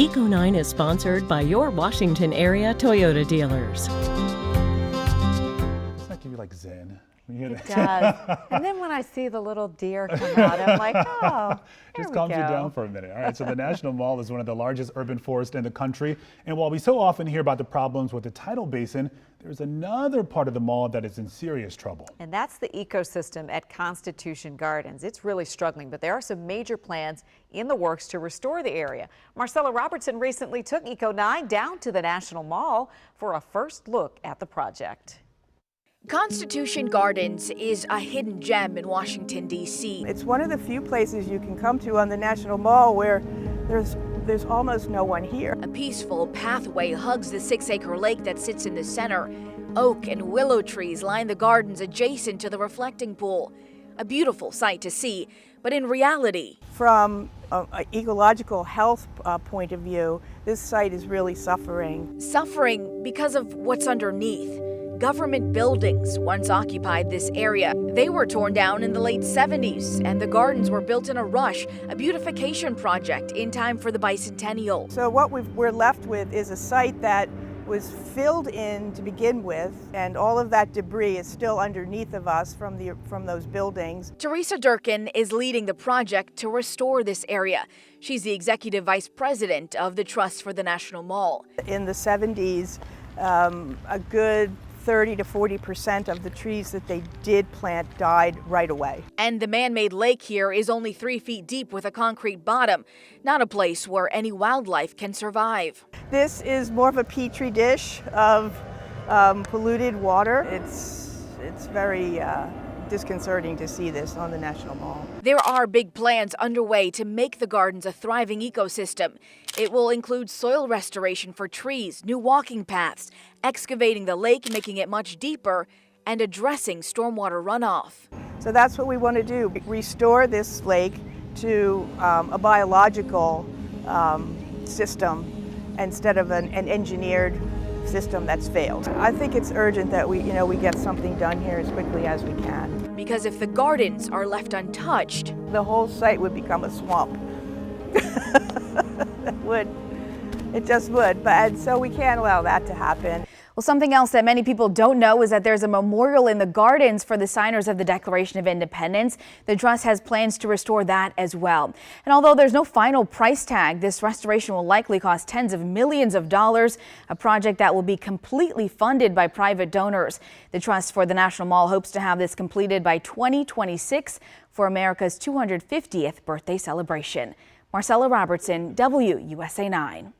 Eco9 is sponsored by your Washington area Toyota dealers. Doesn't that give you like zen? It does. And then when I see the little deer come out, I'm like, oh, just calms you down for a minute. All right, so the National Mall is one of the largest urban forests in the country. And while we so often hear about the problems with the tidal basin, there's another part of the mall that is in serious trouble. And that's the ecosystem at Constitution Gardens. It's really struggling, but there are some major plans in the works to restore the area. Marcella Robertson recently took Eco9 down to the National Mall for a first look at the project. Constitution Gardens is a hidden gem in Washington, D.C. It's one of the few places you can come to on the National Mall where there's almost no one here. A peaceful pathway hugs the 6-acre lake that sits in the center. Oak and willow trees line the gardens adjacent to the reflecting pool. A beautiful sight to see, but in reality, from an ecological health point of view, this site is really suffering. Suffering because of what's underneath. Government buildings once occupied this area. They were torn down in the late 70s, and the gardens were built in a rush, a beautification project in time for the bicentennial. So what we're left with is a site that was filled in to begin with, and all of that debris is still underneath of us from those buildings. Teresa Durkin is leading the project to restore this area. She's the executive vice president of the Trust for the National Mall. In the 70s, a good 30 to 40% of the trees that they did plant died right away. And the man-made lake here is only 3 feet deep with a concrete bottom, not a place where any wildlife can survive. This is more of a petri dish of polluted water. It's very disconcerting to see this on the National Mall. There are big plans underway to make the gardens a thriving ecosystem. It will include soil restoration for trees, new walking paths, excavating the lake, making it much deeper, and addressing stormwater runoff. So that's what we want to do, restore this lake to a biological system instead of an engineered system that's failed. I think it's urgent that we get something done here as quickly as we can. Because if the gardens are left untouched, the whole site would become a swamp. It just would, and so we can't allow that to happen. Well, something else that many people don't know is that there's a memorial in the gardens for the signers of the Declaration of Independence. The Trust has plans to restore that as well. And although there's no final price tag, this restoration will likely cost tens of millions of dollars, a project that will be completely funded by private donors. The Trust for the National Mall hopes to have this completed by 2026 for America's 250th birthday celebration. Marcella Robertson, WUSA 9.